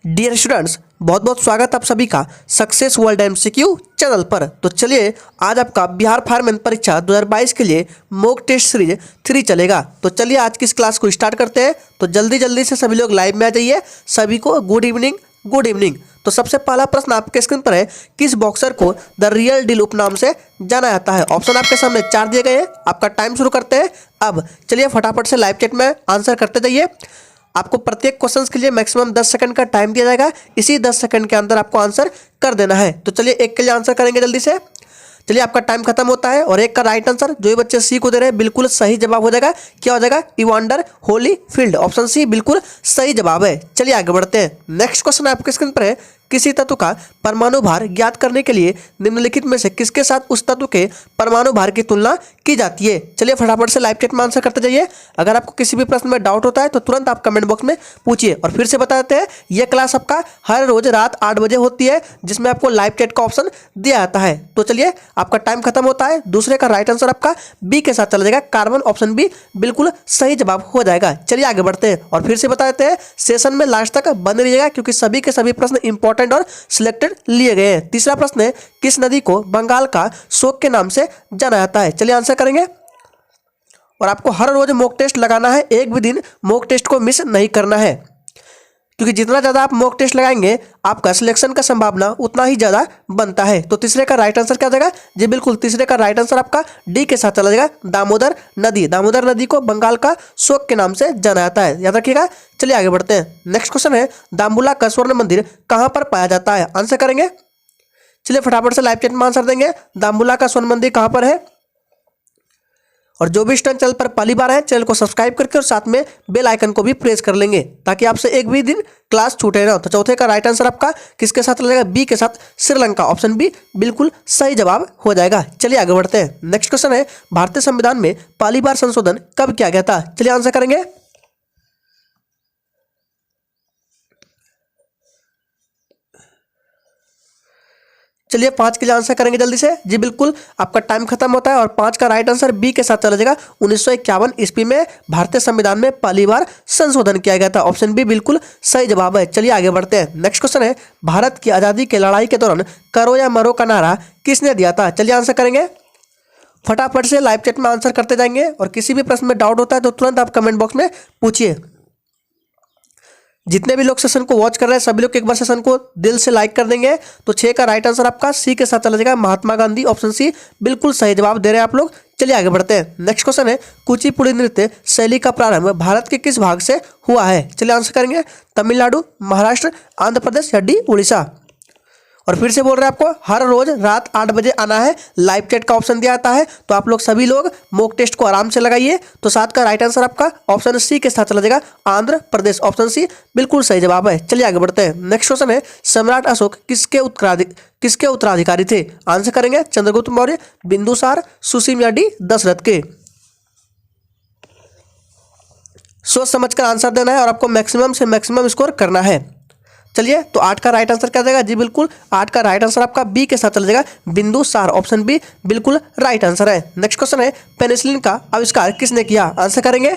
Dear students, बहुत बहुत स्वागत आप सभी का सक्सेस वर्ल्ड एमसीक्यू चैनल पर। तो चलिए आज आपका बिहार फार्मन परीक्षा 2022 के लिए मॉक टेस्ट सीरीज 3 चलेगा। तो चलिए आज की इस क्लास को स्टार्ट करते हैं। तो जल्दी जल्दी से सभी लोग लाइव में आ जाइए। सभी को गुड इवनिंग गुड इवनिंग। तो सबसे पहला प्रश्न आपके स्क्रीन पर है, किस बॉक्सर को द रियल डील उपनाम से जाना जाता है। ऑप्शन आपके सामने 4 दिए गए हैं। आपका टाइम शुरू करते हैं। अब चलिए फटाफट से लाइव चैट में आंसर करते जाइए। आपको प्रत्येक क्वेश्चन के लिए मैक्सिमम 10 सेकंड का टाइम दिया जाएगा। इसी 10 सेकंड के अंदर आपको आंसर कर देना है। तो चलिए एक के लिए आंसर करेंगे जल्दी से। चलिए आपका टाइम खत्म होता है और एक का राइट आंसर जो ये बच्चे सी को दे रहे हैं बिल्कुल सही जवाब हो जाएगा। क्या हो जाएगा? Evander Holyfield. ऑप्शन सी बिल्कुल सही जवाब है। चलिए आगे बढ़ते हैं। नेक्स्ट क्वेश्चन आपके स्क्रीन पर है, किसी तत्व का परमाणु भार ज्ञात करने के लिए निम्नलिखित में से किसके साथ उस तत्व के परमाणु भार की तुलना की जाती है। चलिए फटाफट से लाइव चैट में आंसर करते जाइए। अगर आपको किसी भी प्रश्न में डाउट होता है तो तुरंत आप कमेंट बॉक्स में पूछिए। और फिर से बता देते हैं, यह क्लास आपका हर रोज रात 8 बजे होती है, जिसमें आपको लाइव चैट का ऑप्शन दिया जाता है। तो चलिए आपका टाइम खत्म होता है। दूसरे का राइट आंसर आपका बी के साथ चला जाएगा, कार्बन। ऑप्शन बी बिल्कुल सही जवाब हो जाएगा। चलिए आगे बढ़ते हैं और फिर से बता देते हैं, सेशन में लास्ट तक बने रहिएगा क्योंकि सभी के सभी प्रश्न इंपॉर्टेंट और सिलेक्टेड लिए गए हैं। तीसरा प्रश्न है, किस नदी को बंगाल का शोक के नाम से जाना जाता है। चलिए आंसर करेंगे। और आपको हर रोज मॉक टेस्ट लगाना है, एक भी दिन मॉक टेस्ट को मिस नहीं करना है, क्योंकि जितना ज़्यादा आप मॉक टेस्ट लगाएंगे आपका सिलेक्शन का संभावना उतना ही ज़्यादा बनता है। तो तीसरे का राइट आंसर क्या जाएगा? जी बिल्कुल तीसरे का राइट आंसर आपका डी के साथ चला जाएगा, दामोदर नदी। दामोदर नदी को बंगाल का शोक के नाम से जाना जाता है, याद रखिएगा। चलिए आगे बढ़ते हैं। नेक्स्ट क्वेश्चन है, दामबुला का स्वर्ण मंदिर कहाँ पर पाया जाता है। आंसर करेंगे। चलिए फटाफट से लाइव चैट में आंसर देंगे। दामबुला का स्वर्ण मंदिर कहाँ पर है? और जो भी स्टूडेंट चैनल पर पहली बार है, चैनल को सब्सक्राइब करके और साथ में बेल आइकन को भी प्रेस कर लेंगे ताकि आपसे एक भी दिन क्लास छूटे ना। तो चौथे का राइट आंसर आपका किसके साथ लगेगा? बी के साथ, श्रीलंका। ऑप्शन बी बिल्कुल सही जवाब हो जाएगा। चलिए आगे बढ़ते हैं। नेक्स्ट क्वेश्चन है, भारतीय संविधान में पहली बार संशोधन कब किया गया था। चलिए आंसर करेंगे। चलिए 5 के लिए आंसर करेंगे जल्दी से। जी बिल्कुल आपका टाइम खत्म होता है और 5 का राइट आंसर बी के साथ चला जाएगा। 1951 ईस्वी में भारतीय संविधान में पहली बार संशोधन किया गया था। ऑप्शन बी बिल्कुल सही जवाब है। चलिए आगे बढ़ते हैं। नेक्स्ट क्वेश्चन है, भारत की आज़ादी की लड़ाई के दौरान करो या मरो का नारा किसने दिया था। चलिए आंसर करेंगे। फटाफट से लाइव चैट में आंसर करते जाएंगे और किसी भी प्रश्न में डाउट होता है तो तुरंत आप कमेंट बॉक्स में पूछिए। जितने भी लोग सेशन को वॉच कर रहे हैं सभी लोग एक बार सेशन को दिल से लाइक कर देंगे। तो 6 का राइट आंसर आपका सी के साथ चला जाएगा, महात्मा गांधी। ऑप्शन सी बिल्कुल सही जवाब दे रहे हैं आप लोग। चलिए आगे बढ़ते हैं। नेक्स्ट क्वेश्चन है, कुचिपुड़ी नृत्य शैली का प्रारंभ भारत के किस भाग से हुआ है। चलिए आंसर करेंगे। तमिलनाडु, महाराष्ट्र, आंध्र प्रदेश या डी उड़ीसा। और फिर से बोल रहे हैं आपको हर रोज रात 8 बजे आना है। लाइव चैट का ऑप्शन दिया जाता है, तो आप लोग सभी लोग मॉक टेस्ट को आराम से लगाइए। तो 7 का राइट आंसर आपका ऑप्शन सी के साथ चला जाएगा, आंध्र प्रदेश। ऑप्शन सी बिल्कुल सही जवाब है। चलिए आगे बढ़ते हैं। नेक्स्ट क्वेश्चन है, सम्राट अशोक किसके उत्तराधिकारी थे। आंसर करेंगे। चंद्रगुप्त मौर्य, बिंदुसार, सुसीम या डी दशरथ के। सोच समझकर आंसर देना है और आपको मैक्सिमम से मैक्सिमम स्कोर करना है। चलिए तो 8 का राइट आंसर क्या जाएगा? जी बिल्कुल 8 का राइट आंसर आपका बी के साथ चला जाएगा, बिंदुसार। ऑप्शन बी बिल्कुल राइट आंसर है। नेक्स्ट क्वेश्चन है, पेनिसिलिन का आविष्कार किसने किया। आंसर करेंगे।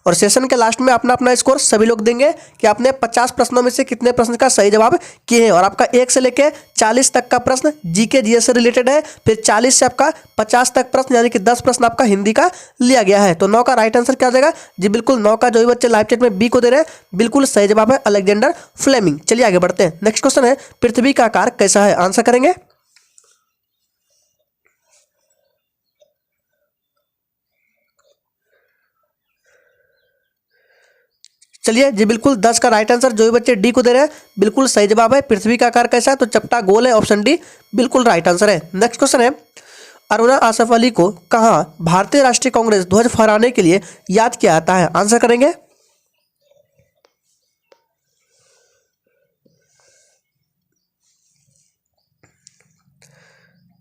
और सेशन के लास्ट में अपना अपना स्कोर सभी लोग देंगे कि आपने 50 प्रश्नों में से कितने प्रश्न का सही जवाब किए हैं। और आपका 1 से लेकर 40 तक का प्रश्न जीके जीएस से रिलेटेड है। फिर 40 से आपका 50 तक प्रश्न यानी कि 10 प्रश्न आपका हिंदी का लिया गया है। तो 9 का राइट आंसर क्या हो जाएगा? जी बिल्कुल 9 का जो भी बच्चे लाइव चैट में बी को दे रहे हैं बिल्कुल सही जवाब है, अलेक्जेंडर फ्लेमिंग। चलिए आगे बढ़ते हैं। नेक्स्ट क्वेश्चन है, पृथ्वी का आकार कैसा है। आंसर करेंगे। चलिए जी बिल्कुल 10 का राइट आंसर जो भी बच्चे डी को दे रहे हैं बिल्कुल सही जवाब है। पृथ्वी का आकार कैसा है? तो चपटा गोल है। ऑप्शन डी बिल्कुल राइट आंसर है। नेक्स्ट क्वेश्चन है, अरुणा आसफ अली को कहाँ भारतीय राष्ट्रीय कांग्रेस ध्वज फहराने के लिए याद किया जाता है। आंसर करेंगे।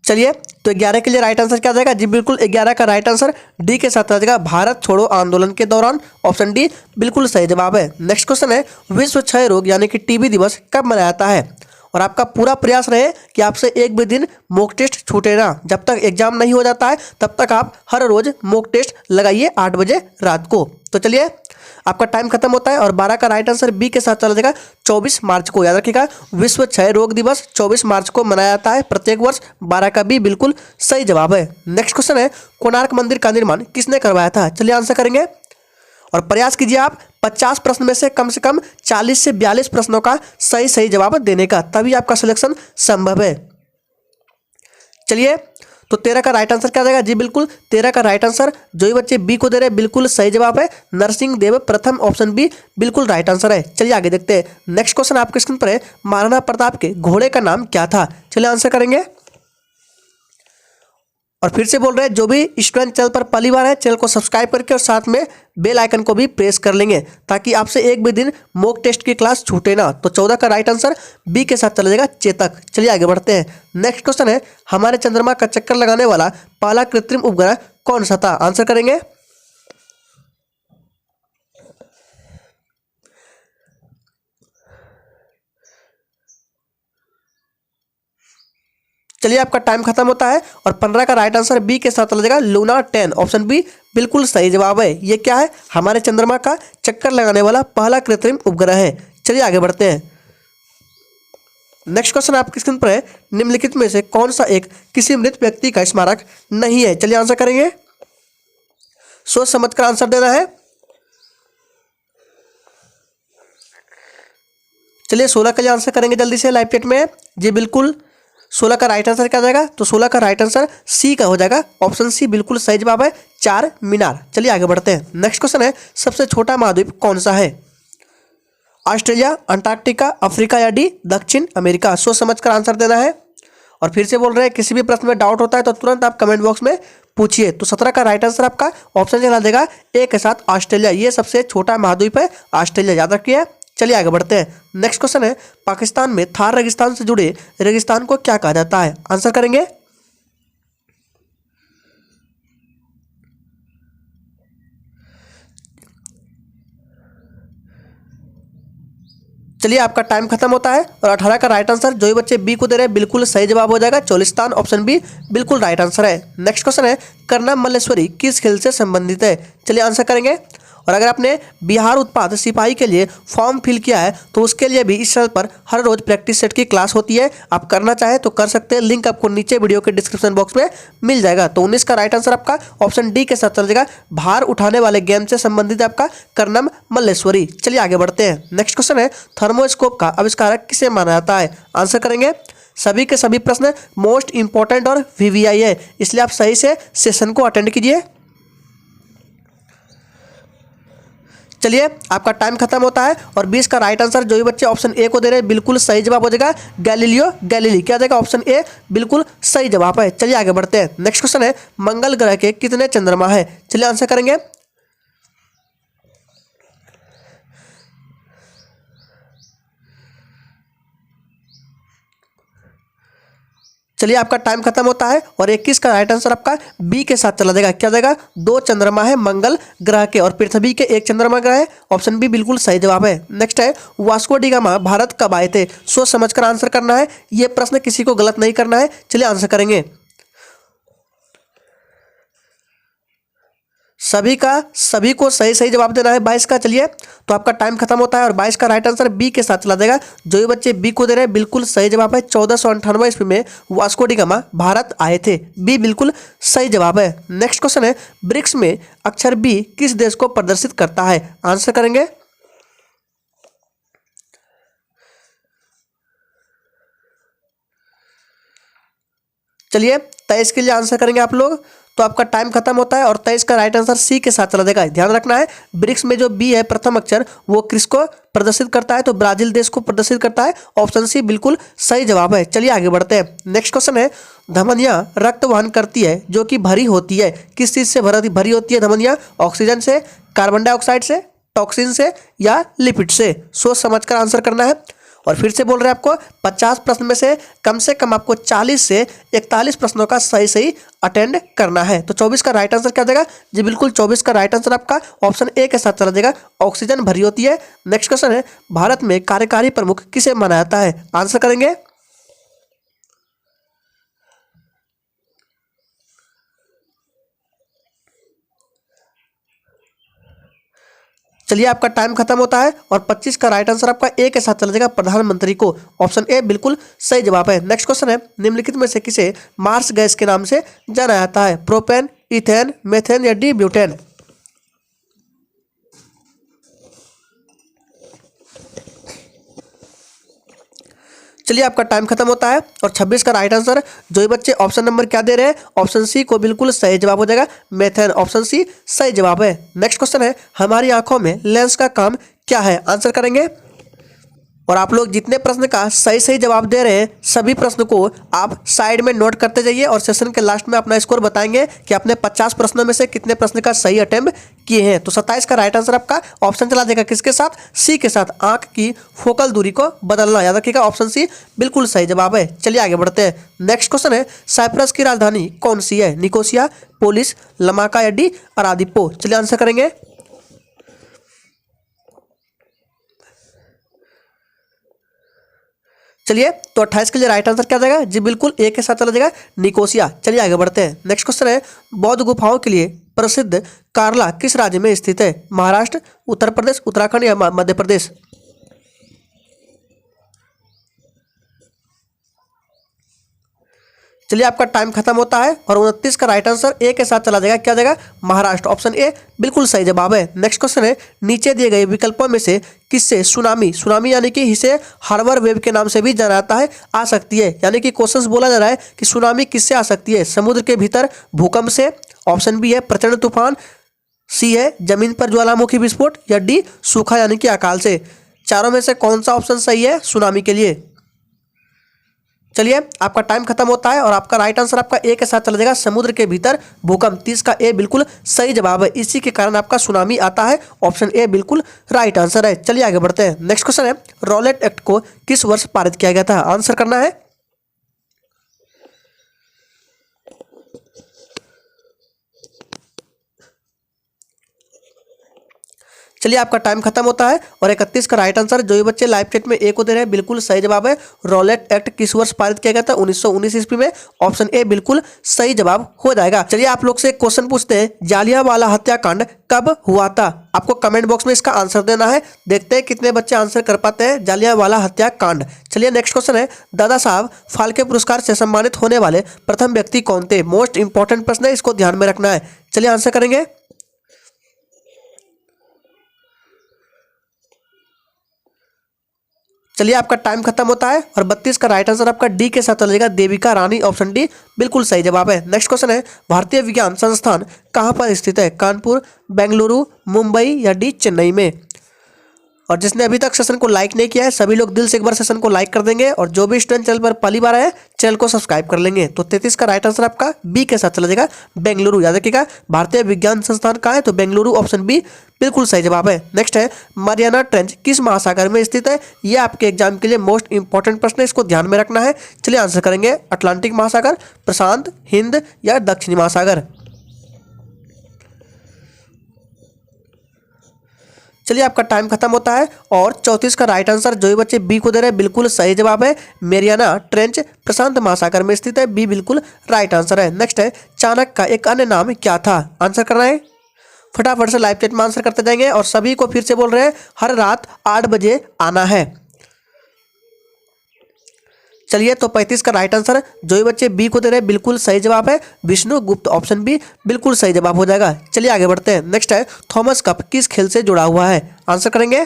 चलिए तो 11 के लिए राइट आंसर क्या जाएगा? जी बिल्कुल 11 का राइट आंसर डी के साथ आ जाएगा, भारत छोड़ो आंदोलन के दौरान। ऑप्शन डी बिल्कुल सही जवाब है। नेक्स्ट क्वेश्चन है, विश्व क्षय रोग यानी कि टीबी दिवस कब मनाया जाता है। और आपका पूरा प्रयास रहे कि आपसे एक भी दिन मॉक टेस्ट छूटे ना। जब तक एग्जाम नहीं हो जाता है तब तक आप हर रोज मॉक टेस्ट लगाइए 8 बजे रात को। तो चलिए आपका टाइम खत्म होता है और 12 का राइट आंसर बी के साथ चला जाएगा 24 मार्च को। याद रखिएगा, विश्व क्षय रोग दिवस 24 मार्च को मनाया जाता है प्रत्येक वर्ष। 12 का बी बिल्कुल सही जवाब है। नेक्स्ट क्वेश्चन है, कोणार्क मंदिर का निर्माण किसने करवाया था? चलिए आंसर करेंगे और प्रयास कीजिए आप 50 प्रश्न में से कम 40 से 42 प्रश्नों का सही जवाब देने का, तभी आपका सिलेक्शन संभव है। चलिए, तो 13 का राइट आंसर क्या आ जाएगा? जी बिल्कुल 13 का राइट आंसर जो ही बच्चे बी को दे रहे हैं बिल्कुल सही जवाब है, नरसिंह देव प्रथम, ऑप्शन बी बिल्कुल राइट आंसर है। चलिए आगे देखते हैं। नेक्स्ट क्वेश्चन आपके स्क्रीन पर है, महाराणा प्रताप के घोड़े का नाम क्या था? चलिए आंसर करेंगे और फिर से बोल रहे हैं, जो भी स्टूडेंट चैनल पर पहली बार है चैनल को सब्सक्राइब करके और साथ में बेल आइकन को भी प्रेस कर लेंगे ताकि आपसे एक भी दिन मॉक टेस्ट की क्लास छूटे ना। तो 14 का राइट आंसर बी के साथ चला जाएगा, चेतक। चलिए आगे बढ़ते हैं। नेक्स्ट क्वेश्चन है, हमारे चंद्रमा का चक्कर लगाने वाला पहला कृत्रिम उपग्रह कौन सा था? आंसर करेंगे चलिए, आपका टाइम खत्म होता है और 15 का राइट आंसर बी के साथ चला जाएगा, लूना 10, ऑप्शन बी बिल्कुल सही जवाब है। ये क्या है? हमारे चंद्रमा का चक्कर लगाने वाला पहला कृत्रिम उपग्रह है। चलिए आगे बढ़ते हैं। नेक्स्ट क्वेश्चन आपकी स्क्रीन पर है, निम्नलिखित में से कौन सा एक किसी मृत व्यक्ति का स्मारक नहीं है? चलिए आंसर करेंगे, सोच समझ कर आंसर देना है। चलिए 16 का आंसर करेंगे जल्दी से, लाइव चैट में। जी बिल्कुल 16 का राइट आंसर क्या जाएगा? तो 16 का राइट आंसर सी का हो जाएगा, ऑप्शन सी बिल्कुल सही जवाब है, चार मीनार। चलिए आगे बढ़ते हैं। नेक्स्ट क्वेश्चन है, सबसे छोटा महाद्वीप कौन सा है? ऑस्ट्रेलिया, अंटार्कटिका, अफ्रीका या डी दक्षिण अमेरिका? सोच समझ कर आंसर देना है। और फिर से बोल रहे हैं, किसी भी प्रश्न में डाउट होता है तो तुरंत आप कमेंट बॉक्स में पूछिए। तो 17 का राइट आंसर आपका ऑप्शन चला देगा ए के साथ, ऑस्ट्रेलिया। ये सबसे छोटा महाद्वीप है ऑस्ट्रेलिया, याद रखिए। चलिए आगे बढ़ते हैं। नेक्स्ट क्वेश्चन है, पाकिस्तान में थार रेगिस्तान से जुड़े रेगिस्तान को क्या कहा जाता है? आंसर करेंगे चलिए, आपका टाइम खत्म होता है और 18 का राइट आंसर जो ही बच्चे बी को दे रहे हैं बिल्कुल सही जवाब हो जाएगा, चोलिस्तान, ऑप्शन बी बिल्कुल राइट आंसर है। नेक्स्ट क्वेश्चन है, करना मल्लेश्वरी किस खेल से संबंधित है? चलिए आंसर करेंगे। और अगर आपने बिहार उत्पाद सिपाही के लिए फॉर्म फिल किया है तो उसके लिए भी इस चैनल पर हर रोज प्रैक्टिस सेट की क्लास होती है, आप करना चाहे तो कर सकते हैं, लिंक आपको नीचे वीडियो के डिस्क्रिप्शन बॉक्स में मिल जाएगा। तो 19 का राइट आंसर आपका ऑप्शन डी के साथ चल जाएगा, भार उठाने वाले गेम से संबंधित आपका कर्नम मल्लेश्वरी। चलिए आगे बढ़ते हैं। नेक्स्ट क्वेश्चन है, थर्मोस्कोप का आविष्कारक किसे माना जाता है? आंसर करेंगे सभी के सभी प्रश्न मोस्ट इंपॉर्टेंट और वीवीआई है, इसलिए आप सही से सेशन को अटेंड कीजिए। चलिए, आपका टाइम खत्म होता है और 20 का राइट आंसर जो ही बच्चे ऑप्शन ए को दे रहे हैं बिल्कुल सही जवाब हो जाएगा, गैलीलियो गैलीली। क्या जाएगा? ऑप्शन ए बिल्कुल सही जवाब है। चलिए आगे बढ़ते हैं। नेक्स्ट क्वेश्चन है, मंगल ग्रह के कितने चंद्रमा है? चलिए आंसर करेंगे चलिए, आपका टाइम खत्म होता है और 21 का राइट आंसर आपका बी के साथ चला जाएगा। क्या जाएगा? दो चंद्रमा है मंगल ग्रह के और पृथ्वी के एक चंद्रमा ग्रह है, ऑप्शन बी बिल्कुल सही जवाब है। नेक्स्ट है, वास्को डी गामा भारत कब आए थे? सोच समझकर आंसर करना है, ये प्रश्न किसी को गलत नहीं करना है। चलिए आंसर करेंगे सभी को सही जवाब देना है 22 का। चलिए, तो आपका टाइम खत्म होता है और 22 का राइट आंसर बी के साथ चला जाएगा, जो ये बच्चे बी को दे रहे हैं बिल्कुल सही जवाब है, 1498 ईस्वी में वास्को डी गामा भारत आए थे, बी बिल्कुल सही जवाब है। नेक्स्ट क्वेश्चन है, ब्रिक्स में अक्षर बी किस देश को प्रदर्शित करता है? आंसर करेंगे चलिए 23 के लिए आंसर करेंगे आप लोग। तो आपका टाइम खत्म होता है और 23 का राइट आंसर सी के साथ चला जाएगा। ध्यान रखना है, ब्रिक्स में जो बी है प्रथम अक्षर वो किसको प्रदर्शित करता है? तो ब्राजील देश को प्रदर्शित करता है, ऑप्शन सी बिल्कुल सही जवाब है। चलिए आगे बढ़ते हैं। नेक्स्ट क्वेश्चन है, धमनियां रक्त वहन करती है जो कि भरी होती है, किस चीज से भरी होती है धमनियां? ऑक्सीजन से, कार्बन डाइऑक्साइड से, टॉक्सिन से या लिपिड से? सोच समझकर आंसर करना है। और फिर से बोल रहे हैं आपको 50 प्रश्न में से कम आपको 40 से 41 प्रश्नों का सही अटेंड करना है। तो 24 का राइट आंसर क्या जाएगा? जी बिल्कुल 24 का राइट आंसर आपका ऑप्शन ए के साथ चला जाएगा, ऑक्सीजन भरी होती है। नेक्स्ट क्वेश्चन है, भारत में कार्यकारी प्रमुख किसे माना जाता है? आंसर करेंगे चलिए आपका टाइम खत्म होता है और 25 का राइट आंसर आपका ए के साथ चला जाएगा प्रधानमंत्री को। ऑप्शन ए बिल्कुल सही जवाब है। नेक्स्ट क्वेश्चन है, निम्नलिखित में से किसे मार्स गैस के नाम से जाना जाता है? प्रोपेन, इथेन, मेथेन या डी ब्यूटेन? चलिए आपका टाइम खत्म होता है और 26 का राइट आंसर जो ये बच्चे ऑप्शन नंबर क्या दे रहे हैं, ऑप्शन सी को बिल्कुल सही जवाब हो जाएगा, मेथेन। ऑप्शन सी सही जवाब है। नेक्स्ट क्वेश्चन है, हमारी आंखों में लेंस का काम क्या है? आंसर करेंगे। और आप लोग जितने प्रश्न का सही सही जवाब दे रहे हैं सभी प्रश्न को आप साइड में नोट करते जाइए और सेशन के लास्ट में अपना स्कोर बताएंगे कि आपने 50 प्रश्नों में से कितने प्रश्न का सही अटेम्प्ट किए हैं। तो 27 का राइट आंसर आपका ऑप्शन चला जाएगा किसके साथ? सी के साथ, आंख की फोकल दूरी को बदलना। याद रखिएगा, ऑप्शन सी बिल्कुल सही जवाब है। चलिए आगे बढ़ते हैं। नेक्स्ट क्वेश्चन है, साइप्रस की राजधानी कौन सी है? निकोसिया, पोलिस, लमाका या डी अरादिपो? चलिए आंसर करेंगे। चलिए तो 28 के लिए राइट आंसर क्या जाएगा? जी बिल्कुल ए के साथ चला जाएगा, निकोसिया। चलिए आगे बढ़ते हैं। नेक्स्ट क्वेश्चन है, बौद्ध गुफाओं के लिए प्रसिद्ध कार्ला किस राज्य में स्थित है? महाराष्ट्र, उत्तर प्रदेश, उत्तराखंड या मध्य प्रदेश? चलिए आपका टाइम खत्म होता है और 29 का राइट आंसर ए के साथ चला जाएगा, क्या जाएगा? महाराष्ट्र। ऑप्शन ए बिल्कुल सही जवाब है। नेक्स्ट क्वेश्चन है, नीचे दिए गए विकल्पों में से किससे सुनामी, सुनामी यानी कि इसे हार्बर वेव के नाम से भी जाना जाता है, आ सकती है? यानी कि क्वेश्चन बोला जा रहा है कि सुनामी किससे आ सकती है? समुद्र के भीतर भूकंप से, ऑप्शन बी है प्रचंड तूफान, सी है जमीन पर ज्वालामुखी विस्फोट या डी सूखा यानी कि अकाल से? चारों में से कौन सा ऑप्शन सही है सुनामी के लिए? चलिए आपका टाइम खत्म होता है और आपका राइट आंसर आपका ए के साथ चला जाएगा, समुद्र के भीतर भूकंप। 30 का ए बिल्कुल सही जवाब है, इसी के कारण आपका सुनामी आता है। ऑप्शन ए बिल्कुल राइट आंसर है। चलिए आगे बढ़ते हैं। नेक्स्ट क्वेश्चन है, रॉलेट एक्ट को किस वर्ष पारित किया गया था? आंसर करना है। चलिए आपका टाइम खत्म होता है और 31 का राइट आंसर जो ये बच्चे लाइव चैट में ए को दे रहे हैं बिल्कुल सही जवाब है। रॉलेट एक्ट किस वर्ष पारित किया गया था? 1919 ईस्वी में। ऑप्शन ए बिल्कुल सही जवाब हो जाएगा। चलिए आप लोग से एक क्वेश्चन पूछते हैं, जालियांवाला हत्याकांड कब हुआ था? आपको कमेंट बॉक्स में इसका आंसर देना है। देखते हैं कितने बच्चे आंसर कर पाते हैं जालियांवाला हत्याकांड। चलिए नेक्स्ट क्वेश्चन है, दादा साहब फाल्के पुरस्कार से सम्मानित होने वाले प्रथम व्यक्ति कौन थे? मोस्ट इंपॉर्टेंट प्रश्न है, इसको ध्यान में रखना है। चलिए आंसर करेंगे। चलिए आपका टाइम खत्म होता है और 32 का राइट आंसर आपका डी के साथ चला जाएगा, देविका रानी। ऑप्शन डी बिल्कुल सही जवाब है। नेक्स्ट क्वेश्चन है, भारतीय विज्ञान संस्थान कहाँ पर स्थित है? कानपुर, बेंगलुरु, मुंबई या डी चेन्नई में? और जिसने अभी तक सेशन को लाइक नहीं किया है सभी लोग दिल से एक बार सेशन को लाइक कर देंगे और जो भी स्टूडेंट चैनल पर पहली बार आए चैनल को सब्सक्राइब कर लेंगे। तो 33 का राइट आंसर आपका बी के साथ चला जाएगा, बेंगलुरु। याद रखिएगा, भारतीय विज्ञान संस्थान कहाँ है? तो बेंगलुरु। ऑप्शन बी बिल्कुल सही जवाब है। नेक्स्ट है, मारियाना ट्रेंच किस महासागर में स्थित है? ये आपके एग्जाम के लिए मोस्ट इंपॉर्टेंट प्रश्न है, इसको ध्यान में रखना है। चलिए आंसर करेंगे, अटलांटिक महासागर, प्रशांत, हिंद या दक्षिणी महासागर? चलिए आपका टाइम खत्म होता है और 34 का राइट आंसर जो ये बच्चे बी को दे रहे हैं बिल्कुल सही जवाब है, मेरियाना ट्रेंच प्रशांत महासागर में स्थित है। बी बिल्कुल राइट आंसर है। नेक्स्ट है, चाणक्य का एक अन्य नाम क्या था? आंसर करना है। फटाफट से लाइव चैट में आंसर करते जाएंगे और सभी को फिर से बोल रहे हैं हर रात 8 बजे आना है। चलिए तो 35 का राइट आंसर जो ये बच्चे बी को दे रहे हैं बिल्कुल सही जवाब है, विष्णु गुप्त। ऑप्शन बी बिल्कुल सही जवाब हो जाएगा। चलिए आगे बढ़ते हैं। नेक्स्ट है, थॉमस कप किस खेल से जुड़ा हुआ है? आंसर करेंगे।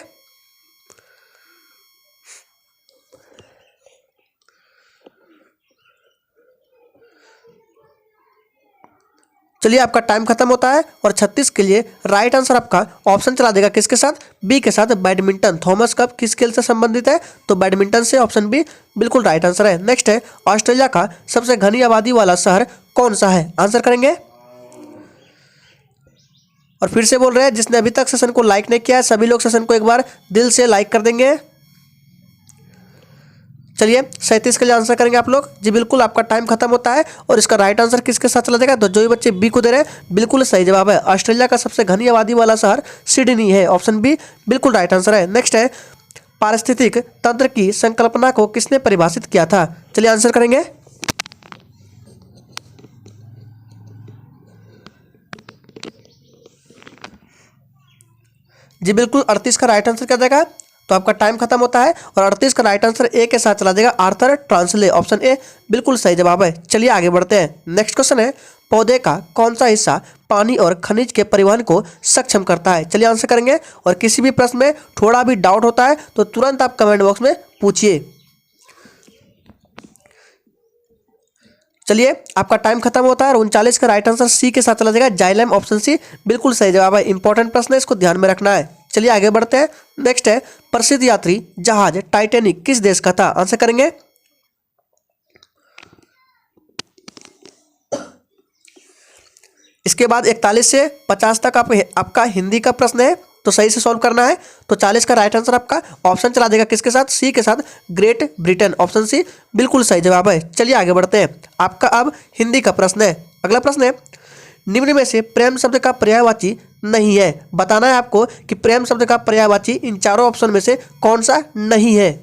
चलिए आपका टाइम खत्म होता है और 36 के लिए राइट आंसर आपका ऑप्शन चला देगा किसके साथ? बी के साथ, बैडमिंटन। थॉमस कप किस खेल से संबंधित है? तो बैडमिंटन से। ऑप्शन बी बिल्कुल राइट आंसर है। नेक्स्ट है, ऑस्ट्रेलिया का सबसे घनी आबादी वाला शहर कौन सा है? आंसर करेंगे। और फिर से बोल रहे हैं जिसने अभी तक सेशन को लाइक नहीं किया है सभी लोग सेशन को एक बार दिल से लाइक कर देंगे। चलिए 37 के लिए आंसर करेंगे आप लोग। जी बिल्कुल आपका टाइम खत्म होता है और इसका राइट आंसर किसके साथ चला जाएगा? तो जो ये बच्चे बी को दे रहे हैं बिल्कुल सही जवाब है, ऑस्ट्रेलिया का सबसे घनी आबादी वाला शहर सिडनी है। ऑप्शन बी बिल्कुल राइट आंसर है। नेक्स्ट है, पारिस्थितिक तंत्र की संकल्पना को किसने परिभाषित किया था? चलिए आंसर करेंगे। जी बिल्कुल 38 का राइट आंसर क्या जाएगा, तो आपका टाइम खत्म होता है और 38 का राइट आंसर ए के साथ चला जाएगा, आर्थर ट्रांसले, ऑप्शन ए बिल्कुल सही जवाब है। चलिए आगे बढ़ते हैं। नेक्स्ट क्वेश्चन है, पौधे का कौन सा हिस्सा पानी और खनिज के परिवहन को सक्षम करता है। चलिए आंसर करेंगे, और किसी भी प्रश्न में थोड़ा भी डाउट होता है तो तुरंत आप कमेंट बॉक्स में पूछिए। चलिए आपका टाइम खत्म होता है और 39 का राइट आंसर सी के साथ चला जाएगा, जाइलम, ऑप्शन सी बिल्कुल सही जवाब है। इंपॉर्टेंट प्रश्न है, इसको ध्यान में रखना है। चलिए आगे बढ़ते हैं। नेक्स्ट है, प्रसिद्ध यात्री जहाज टाइटैनिक किस देश का था। आंसर करेंगे, इसके बाद 41 से 50 तक आपका हिंदी का प्रश्न है, तो सही से सॉल्व करना है। तो 40 का राइट आंसर आपका ऑप्शन चला देगा किसके साथ, सी के साथ, ग्रेट ब्रिटेन, ऑप्शन सी बिल्कुल सही जवाब है। चलिए आगे बढ़ते हैं। आपका अब हिंदी का प्रश्न है। अगला प्रश्न है, निम्न में से प्रेम शब्द का पर्यायवाची नहीं है। बताना है आपको कि प्रेम शब्द का पर्यायवाची इन चारों ऑप्शन में से कौन सा नहीं है।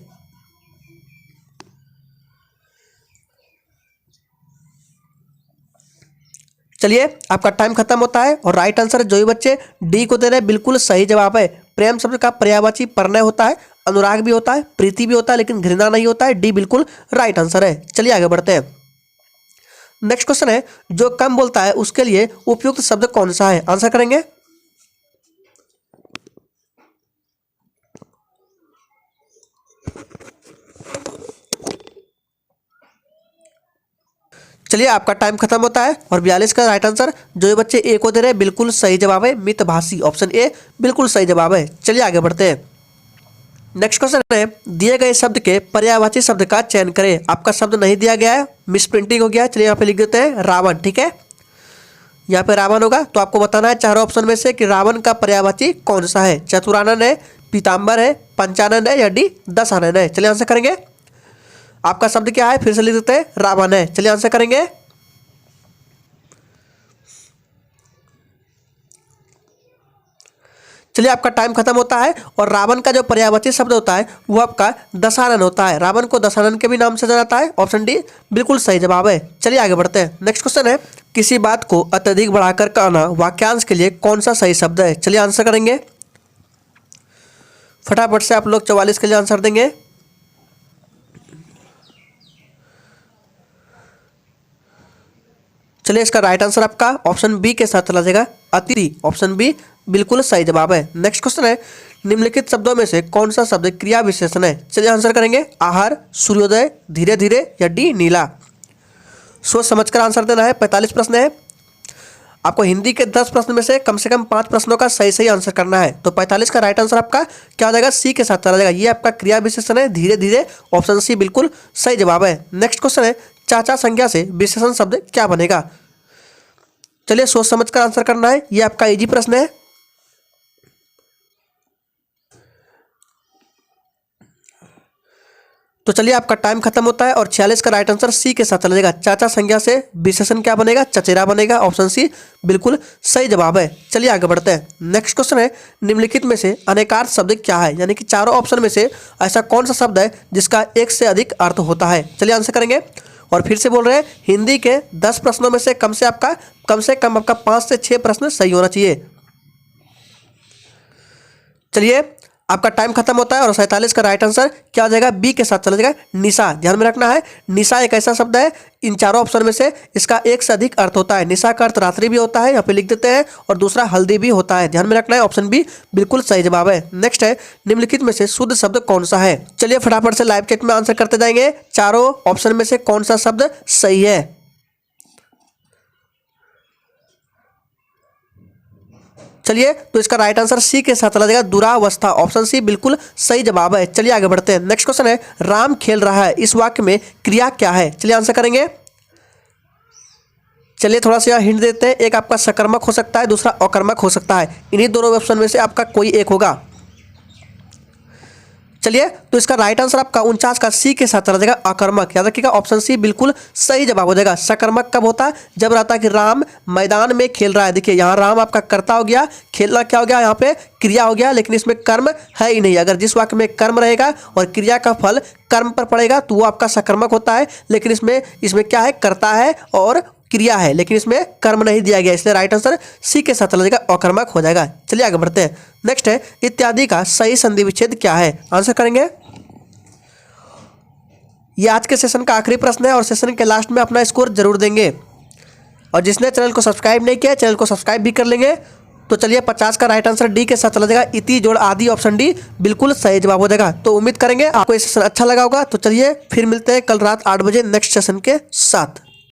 चलिए आपका टाइम खत्म होता है और राइट आंसर जो भी बच्चे डी को दे रहे हैं बिल्कुल सही जवाब है। प्रेम शब्द का पर्यायवाची प्रणय होता है, अनुराग भी होता है, प्रीति भी होता है, लेकिन घृणा नहीं होता है। डी बिल्कुल राइट आंसर है। चलिए आगे बढ़ते हैं। नेक्स्ट क्वेश्चन है, जो कम बोलता है उसके लिए उपयुक्त शब्द कौन सा है। आंसर करेंगे, चलिए आपका टाइम खत्म होता है और 42 का राइट आंसर जो ये बच्चे ए को दे रहे हैं बिल्कुल सही जवाब है, मितभाषी, ऑप्शन ए बिल्कुल सही जवाब है। चलिए आगे बढ़ते हैं। नेक्स्ट क्वेश्चन है, दिए गए शब्द के पर्यायवाची शब्द का चयन करें। आपका शब्द नहीं दिया गया है, मिस प्रिंटिंग हो गया है। चलिए यहाँ पे लिख देते हैं रावण, ठीक है, यहाँ पे रावण होगा। तो आपको बताना है चारों ऑप्शन में से कि रावण का पर्यायवाची कौन सा है। चतुरानन है, पीताम्बर है, पंचानन है, या डी दशानन है। चलिए आंसर करेंगे। आपका शब्द क्या है, फिर से लिख देते हैं, रावण है। चलिए आंसर करेंगे। चलिए आपका टाइम खत्म होता है और रावण का जो पर्यायवाची शब्द होता है वो आपका दशानन होता है। रावण को दशानन के भी नाम से जाना जाता है, ऑप्शन डी बिल्कुल सही जवाब है। चलिए आगे बढ़ते हैं। नेक्स्ट क्वेश्चन है, किसी बात को अत्यधिक बढ़ाकर कहना वाक्यांश के लिए कौन सा सही शब्द है। चलिए आंसर करेंगे, फटाफट से आप लोग 44 के लिए आंसर देंगे। चलिए इसका राइट आंसर आपका ऑप्शन बी के साथ चला जाएगा, अति, ऑप्शन बी बिल्कुल सही जवाब है। नेक्स्ट क्वेश्चन है, निम्नलिखित शब्दों में से कौन सा शब्द क्रिया विशेषण है। चलिए आंसर करेंगे, आहार, सूर्योदय, धीरे धीरे, या डी नीला। सोच समझकर आंसर देना है। 45 प्रश्न है, आपको हिंदी के 10 प्रश्न में से कम 5 प्रश्नों का सही सही आंसर करना है। तो 45 का राइट आंसर आपका क्या हो जाएगा, सी के साथ चला जाएगा। ये आपका क्रिया विशेषण है, धीरे धीरे, ऑप्शन सी बिल्कुल सही जवाब है। नेक्स्ट क्वेश्चन है, चाचा संज्ञा से विशेषण शब्द क्या बनेगा। चलिए सोच समझकर आंसर करना है, ये आपका इजी प्रश्न है। तो चलिए आपका टाइम खत्म होता है और 46 का राइट आंसर सी के साथ चला जाएगा। चाचा संज्ञा से विशेषण क्या बनेगा, चचेरा बनेगा, ऑप्शन सी बिल्कुल सही जवाब है। चलिए आगे बढ़ते हैं। नेक्स्ट क्वेश्चन है, निम्नलिखित में से अनेकार्थ शब्द क्या है। यानी कि चारों ऑप्शन में से ऐसा कौन सा शब्द है जिसका एक से अधिक अर्थ होता है। चलिए आंसर करेंगे, और फिर से बोल रहे हैं, हिंदी के 10 प्रश्नों में से कम से कम आपका 5 से 6 प्रश्न सही होना चाहिए। चलिए आपका टाइम खत्म होता है और 47 का राइट आंसर क्या हो जाएगा, बी के साथ चला जाएगा, निशा। ध्यान में रखना है, निशा एक ऐसा शब्द है इन चारों ऑप्शन में से इसका एक से अधिक अर्थ होता है। निशा का अर्थ रात्रि भी होता है, यहाँ पे लिख देते हैं, और दूसरा हल्दी भी होता है। ध्यान में रखना है, ऑप्शन बी बिल्कुल सही जवाब है। नेक्स्ट है, निम्नलिखित में से शुद्ध शब्द कौन सा है। चलिए फटाफट से लाइव चैट में आंसर करते जाएंगे, चारों ऑप्शन में से कौन सा शब्द सही है। चलिए तो इसका राइट आंसर सी के साथ चला जाएगा, दुरावस्था, ऑप्शन सी बिल्कुल सही जवाब है। चलिए आगे बढ़ते हैं। नेक्स्ट क्वेश्चन है, राम खेल रहा है, इस वाक्य में क्रिया क्या है। चलिए आंसर करेंगे। चलिए थोड़ा सा हिंट देते हैं, एक आपका सकर्मक हो सकता है, दूसरा अकर्मक हो सकता है। इन्हीं दोनों ऑप्शन में से आपका कोई एक होगा। चलिए तो इसका राइट आंसर आपका 49 का सी के साथ चला जाएगा, अकर्मक। याद रखिएगा, ऑप्शन सी बिल्कुल सही जवाब हो जाएगा। सकर्मक कब होता है, जब रहता है कि राम मैदान में खेल रहा है। देखिए यहाँ राम आपका कर्ता हो गया, खेलना क्या हो गया, यहाँ पे क्रिया हो गया, लेकिन इसमें कर्म है ही नहीं। अगर जिस वाक्य में कर्म रहेगा और क्रिया का फल कर्म पर पड़ेगा तो वो आपका सकर्मक होता है, लेकिन इसमें क्या है, कर्ता है और क्रिया है, लेकिन इसमें कर्म नहीं दिया गया, इसलिए राइट आंसर सी के साथ चला जाएगा, अकर्मक हो जाएगा। चलिए आगे बढ़ते हैं। नेक्स्ट है इत्यादि का सही संधि विच्छेद क्या है, आंसर करेंगे। ये आज के सेशन का आखिरी प्रश्न है और सेशन के लास्ट में अपना स्कोर जरूर देंगे। और जिसने चैनल को सब्सक्राइब नहीं किया चैनल को सब्सक्राइब भी कर लेंगे। तो चलिए 50 का राइट आंसर डी के साथ चला जाएगा, इति जोड़ आदि ऑप्शन डी बिल्कुल सही जवाब हो जाएगा। तो उम्मीद करेंगे आपको ये सेशन अच्छा लगा होगा। तो चलिए फिर मिलते हैं कल रात 8 बजे नेक्स्ट सेशन के साथ।